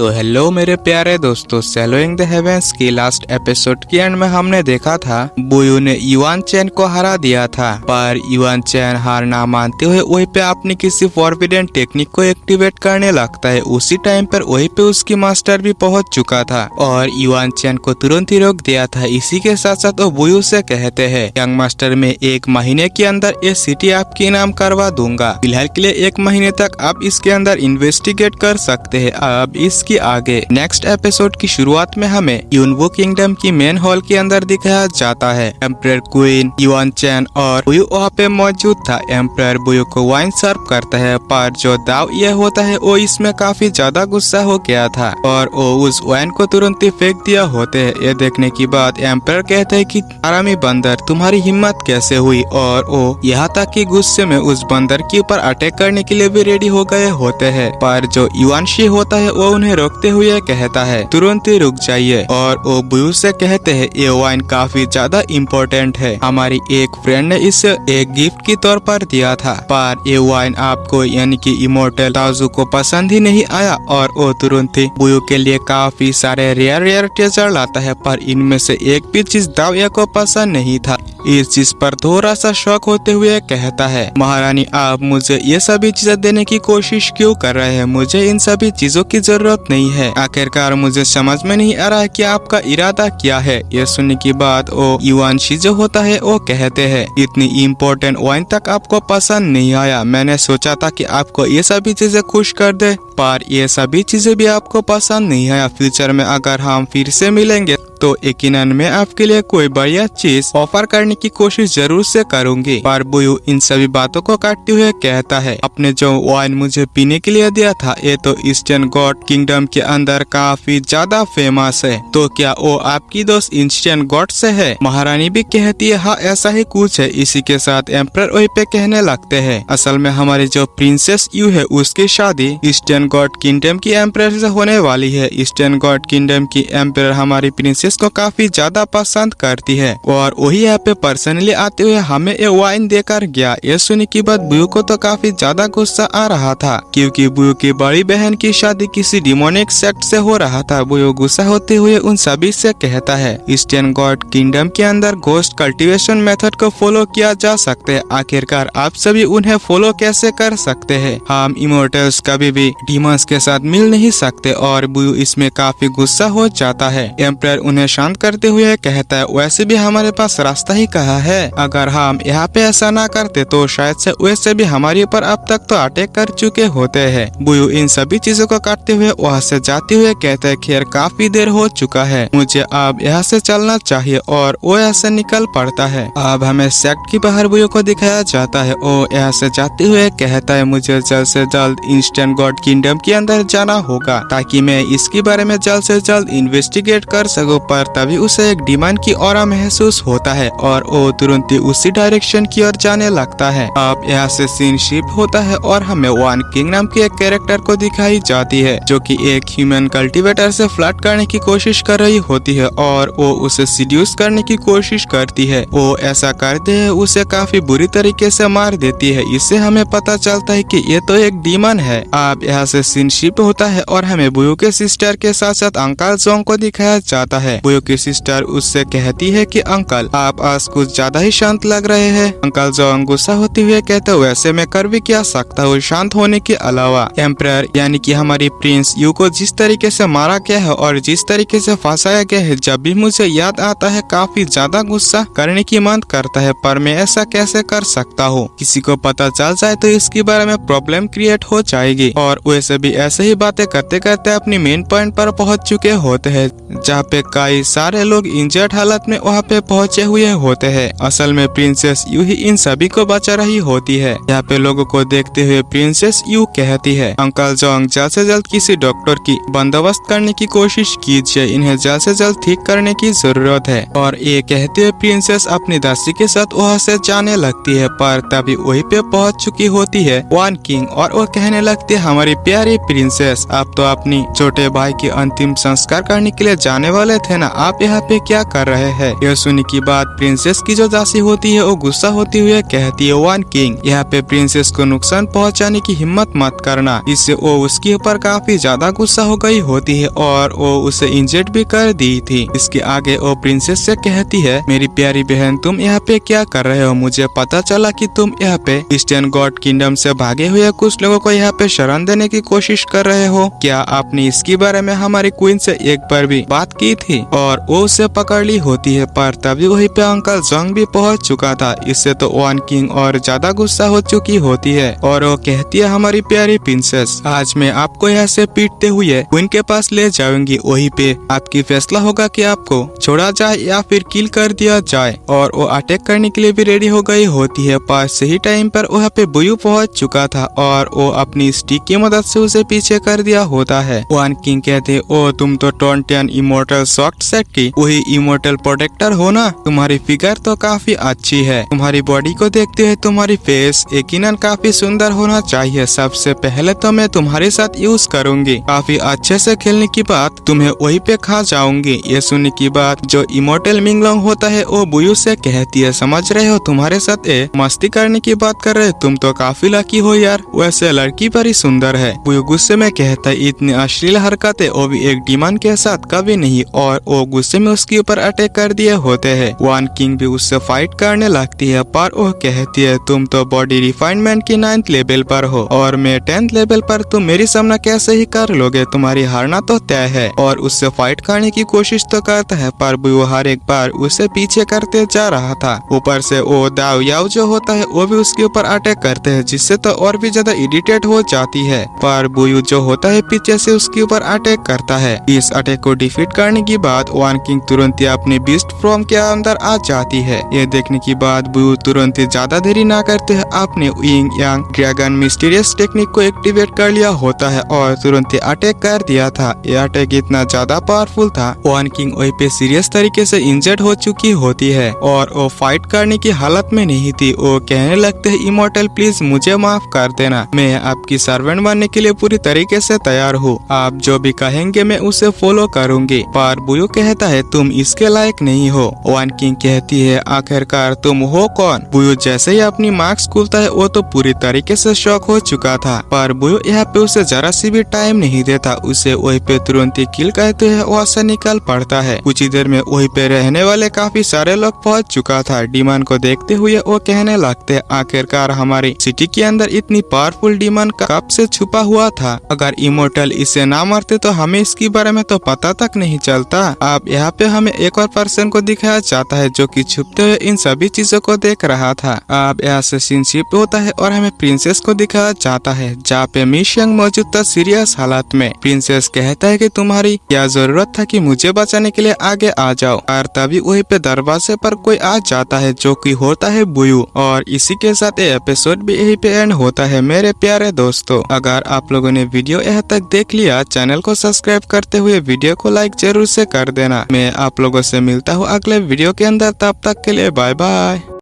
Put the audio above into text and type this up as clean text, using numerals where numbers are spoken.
तो हेलो मेरे प्यारे दोस्तों, सैलोइंग द हेवेंस की लास्ट एपिसोड के एंड में हमने देखा था बुयू ने युआन चैन को हरा दिया था, पर युआन चैन हार ना मानते हुए वहीं पे अपनी किसी फॉरबिडन टेक्निक को एक्टिवेट करने लगता है। उसी टाइम पर वहीं पे उसकी मास्टर भी पहुंच चुका था और युआन चैन को तुरंत ही रोक दिया था। इसी के साथ साथ वो बुयू से कहते हैं यंग मास्टर में 1 महीने के अंदर ये सिटी आपके नाम करवा दूंगा। फिलहाल के लिए 1 महीने तक आप इसके अंदर इन्वेस्टिगेट कर सकते हैं। अब इसके आगे नेक्स्ट एपिसोड की शुरुआत में हमें यूनवू किंगडम की मेन हॉल के अंदर दिखाया जाता है। एम्परर क्वीन, युआन चैन और बुयू वहाँ पे मौजूद था। एम्परर बुयू को वाइन सर्व करता है, पर जो दाव यह होता है वो इसमें काफी ज्यादा गुस्सा हो गया था और वो उस वाइन को तुरंत ही फेंक दिया होते है। ये देखने के बाद एम्परर कहते हैं कि आरामी बंदर, तुम्हारी हिम्मत कैसे हुई, और वो यहाँ तक कि गुस्से में उस बंदर के ऊपर अटैक करने के लिए भी रेडी हो गए होते हैं। पर जो युआन शी होता है वो उन्हें रोकते हुए कहता है तुरंत ही रुक जाइए, और वो बुयू से कहते हैं ये वाइन काफी ज्यादा इम्पोर्टेंट है, हमारी एक फ्रेंड ने इसे एक गिफ्ट के तौर पर दिया था, पर ये वाइन आपको यानी कि इमोर्टल ताजू को पसंद ही नहीं आया और वो तुरंत ही बुयू के लिए काफी सारे रेयर ट्रेजर लाता है, पर इनमें से एक भी चीज दाविया को पसंद नहीं था। इस चीज पर थोड़ा सा शौक होते हुए कहता है महारानी, आप मुझे ये सभी चीजें देने की कोशिश क्यों कर रहे हैं? मुझे इन सभी चीजों की जरूरत नहीं है। आखिरकार मुझे समझ में नहीं आ रहा है कि आपका इरादा क्या है। ये सुनने की बात वो युआन शी जो होता है वो कहते हैं इतनी इम्पोर्टेंट वाइन तक आपको पसंद नहीं आया। मैंने सोचा था कि आपको ये सभी चीजें खुश कर दे, पर ये सभी चीजें भी आपको पसंद नहीं आया। फ्यूचर में अगर हम फिर से मिलेंगे तो यकीनन मैं आपके लिए कोई बढ़िया चीज ऑफर करने की कोशिश जरूर से करूंगी। पर बुयू इन सभी बातों को काटते हुए कहता है आपने जो वाइन मुझे पीने के लिए दिया था ये तो ईस्टर्न गॉड किंगडम के अंदर काफी ज्यादा फेमस है, तो क्या वो आपकी दोस्त ईस्टर्न गॉड से है? महारानी भी कहती है हाँ ऐसा ही कुछ है। इसी के साथ एम्परर वही पे कहने लगते हैं असल में हमारी जो प्रिंसेस यू है उसकी शादी ईस्टर्न गॉड किंगडम की एम्परर से होने वाली है। ईस्टर्न गॉड किंगडम की एम्परर हमारी प्रिंसेस को काफी ज्यादा पसंद करती है और वही यहाँ पे पर्सनली आते हुए हमें ये वाइन देकर गया। ये सुनने के बाद बुयू को तो काफी ज्यादा गुस्सा आ रहा था क्योंकि बुयू की बड़ी बहन की शादी किसी डिमोनिक सेक्ट से हो रहा था। बुयू गुस्सा होते हुए उन सभी से कहता है ईस्टर्न गॉड किंगडम के अंदर घोस्ट कल्टीवेशन मेथड को फॉलो किया जा सकते है, आखिरकार आप सभी उन्हें फॉलो कैसे कर सकते हैं? हम इमोर्टल्स कभी भी डीमंस के साथ मिल नहीं सकते और बुयू इसमें काफी गुस्सा हो जाता है। एम्परर उन्हें शांत करते हुए कहता है वैसे भी हमारे पास रास्ता ही कहा है, अगर हम यहाँ पे ऐसा ना करते तो शायद से वैसे भी हमारे ऊपर अब तक तो अटैक कर चुके होते हैं। बुयू इन सभी चीजों को काटते हुए वहाँ से जाते हुए कहते हैं खैर काफी देर हो चुका है, मुझे अब यहाँ से चलना चाहिए, और वो ऐसे निकल पड़ता है। अब हमें सेक्ट के बाहर बुयू को दिखाया जाता है। वो यहाँ से जाते हुए कहता है मुझे जल्द से जल्द ईस्टर्न गॉड किंगडम के अंदर जाना होगा ताकि मैं इसके बारे में जल्द से जल्द इन्वेस्टिगेट कर सकूं, पर तभी उसे एक डिमांड की ऑरा महसूस होता है और वो तुरंत ही उसी डायरेक्शन की ओर जाने लगता है। अब यहाँ से सीन शिफ्ट होता है और हमें वन किंग नाम के एक कैरेक्टर को दिखाई जाती है जो कि एक ह्यूमन कल्टीवेटर से फ्लर्ट करने की कोशिश कर रही होती है और वो उसे सीड्यूस करने की कोशिश करती है। वो ऐसा करते है उसे काफी बुरी तरीके से मार देती है। इससे हमें पता चलता है कि ये तो एक डीमन है। अब यहाँ से सीन शिफ्ट होता है और हमें बुयू के सिस्टर के साथ साथ अंकल जोंग को दिखाया जाता है। बुयू की सिस्टर उससे कहती है कि अंकल आप आज कुछ ज्यादा ही शांत लग रहे हैं। अंकल जोंग गुस्सा होते हुए कहते वैसे मैं कर भी क्या सकता हूँ शांत होने के अलावा। एम्परर यानी कि हमारी प्रिंस यू को जिस तरीके से मारा गया है और जिस तरीके से फंसाया गया है, जब भी मुझे याद आता है काफी ज्यादा गुस्सा करने की मन करता है, पर मैं ऐसा कैसे कर सकता हूँ? किसी को पता चल जाए तो इसके बारे में प्रॉब्लम क्रिएट हो जाएगी। और वैसे भी ऐसे ही बातें करते करते अपनी मेन पॉइंट पर पहुँच चुके होते हैं जहाँ पे कई सारे लोग इंजर्ड हालत में वहाँ पे पहुँचे हुए होते हैं। असल में प्रिंसेस यू ही इन सभी को बचा रही होती है। यहाँ पे लोगों को देखते हुए प्रिंसेस यू कहती है अंकल जोंग जल्द से जल्द किसी डॉक्टर की बंदोबस्त करने की कोशिश कीजिए, इन्हें जल्द से जल्द ठीक करने की जरूरत है। और ये कहते हुए प्रिंसेस अपनी दासी के साथ वहाँ से जाने लगती है, पर तभी वहीं पे पहुँच चुकी होती है वन किंग और वो कहने लगती है हमारी प्यारी प्रिंसेस आप तो अपनी छोटे भाई की अंतिम संस्कार करने के लिए जाने वाले है ना, आप यहाँ पे क्या कर रहे हैं? यह सुनने की बात प्रिंसेस की जो दासी होती है वो गुस्सा होती हुई कहती है, वन किंग, यहाँ पे प्रिंसेस को नुकसान पहुँचाने की हिम्मत मत करना। इससे वो उसके ऊपर काफी ज्यादा गुस्सा हो गई होती है और वो उसे इंजर्ड भी कर दी थी। इसके आगे वो प्रिंसेस से कहती है, मेरी प्यारी बहन, तुम यहाँ पे क्या कर रहे हो? मुझे पता चला कि तुम यहाँ पे ईस्टर्न गॉड किंगडम से भागे हुए कुछ लोगों को यहाँ पे शरण देने की कोशिश कर रहे हो। क्या आपने इसके बारे में हमारी क्वीन से एक बार भी बात की थी? और वो उसे पकड़ ली होती है, पर तभी वहीं पे अंकल जोंग भी पहुंच चुका था। इससे तो वन किंग और ज्यादा गुस्सा हो चुकी होती है और वो कहती है, हमारी प्यारी प्रिंसेस, आज मैं आपको यहाँ से पीटते हुए क्वीन के पास ले जाऊंगी। वहीं पे आपकी फैसला होगा कि आपको छोड़ा जाए या फिर किल कर दिया जाए। और वो अटैक करने के लिए भी रेडी हो गई होती है, पर सही टाइम पर वहाँ पे बुयू पहुंच चुका था और वो अपनी स्टिक की मदद से उसे पीछे कर दिया होता है। वन किंग कहते, ओ तुम तो टोंटियन इमोर्टल सॉफ्ट सेट की वही इमोर्टल प्रोटेक्टर हो ना? तुम्हारी फिगर तो काफी अच्छी है। तुम्हारी बॉडी को देखते हुए तुम्हारी फेस यकीनन काफी सुंदर होना चाहिए। सबसे पहले तो मैं तुम्हारे साथ यूज करूंगी, काफी अच्छे से खेलने की बात तुम्हें वही पे खा जाऊंगी। ये सुनने की बात जो इमोर्टल मिंगलोंग होता है वो बुयू से कहती है, समझ रहे हो, तुम्हारे साथ मस्ती करने की बात कर रहे, तुम तो काफी लकी हो यार, वैसे लड़की बड़ी सुंदर है। बुयू गुस्से में कहता है, इतनी अश्लील हरकतें वो भी एक डीमन के साथ कभी नहीं। और वो गुस्से में उसके ऊपर अटैक कर दिए होते हैं। वन किंग भी उससे फाइट करने लगती है, पर वो कहती है, तुम तो बॉडी रिफाइनमेंट की 9th लेवल पर हो और मैं 10th लेवल पर, तुम मेरी सामना कैसे ही कर लोगे? तुम्हारी हारना तो तय है। और उससे फाइट करने की कोशिश तो करता है, पर बुयू हर एक बार उसे पीछे करते जा रहा था। ऊपर से वो दाव याव जो होता है वो भी उसके ऊपर अटैक करते हैं, जिससे तो और भी ज्यादा इरिटेट हो जाती है। पर बुयू जो होता है पीछे से उसके ऊपर अटैक करता है। इस अटैक को डिफीट करने के बाद वन किंग तुरंत ही अपने बीस्ट फॉर्म के अंदर आ जाती है। ये देखने के बाद बुयू तुरंत ही ज्यादा देरी ना करते हैं अपने यिंग यांग ड्रैगन मिस्टीरियस टेक्निक को एक्टिवेट कर लिया होता है और तुरंत ही अटैक कर दिया था। ये अटैक इतना ज्यादा पावरफुल था, वन किंग वहीं पे सीरियस तरीके से इंजर्ड हो चुकी होती है और वो फाइट करने की हालत में नहीं थी। वो कहने लगते हैं, इमोर्टल प्लीज मुझे माफ कर देना, मैं आपकी सर्वेंट बनने के लिए पूरी तरीके से तैयार हूँ। आप जो भी कहेंगे मैं उसे फॉलो करूंगी। पर बुयू कहता है, तुम इसके लायक नहीं हो। वन किंग कहती है, आखिरकार तुम हो कौन? बुयू जैसे ही अपनी मास्क खोलता है वो तो पूरी तरीके से शॉक हो चुका था, पर बुयू यहाँ पे उसे जरा सी भी टाइम नहीं देता। उसे वहीं पे तुरंत ही किल कहते हैं, वहाँ से निकल पड़ता है। कुछ ही देर में वहीं पे रहने वाले काफी सारे लोग पहुंच चुका था। डीमन को देखते हुए वो कहने लगते हैं, आखिरकार हमारी सिटी के अंदर इतनी पावरफुल डीमन कब से छुपा हुआ था? अगर इमोर्टल इसे ना मारते तो हमें इसके बारे में तो पता तक नहीं चलता। अब यहाँ पे हमें एक और पर्सन को दिखाया जाता है जो कि छुपते हुए इन सभी चीजों को देख रहा था। अब यहाँ से सीन शिफ्ट होता है और हमें प्रिंसेस को दिखाया जाता है, जहाँ पे मिशियंग मौजूद था सीरियस हालत में। प्रिंसेस कहता है कि तुम्हारी क्या जरूरत था कि मुझे बचाने के लिए आगे आ जाओ। और तभी वहीं पे दरवाजे पर कोई आ जाता है जो कि होता है बुयू। और इसी के साथ ये एपिसोड भी यहीं पे एंड होता है। मेरे प्यारे दोस्तों, अगर आप लोगों ने वीडियो यहाँ तक देख लिया, चैनल को सब्सक्राइब करते हुए वीडियो को लाइक जरूर से कर देना। मैं आप लोगों से मिलता हूँ अगले वीडियो के अंदर, तब तक के लिए बाय बाय।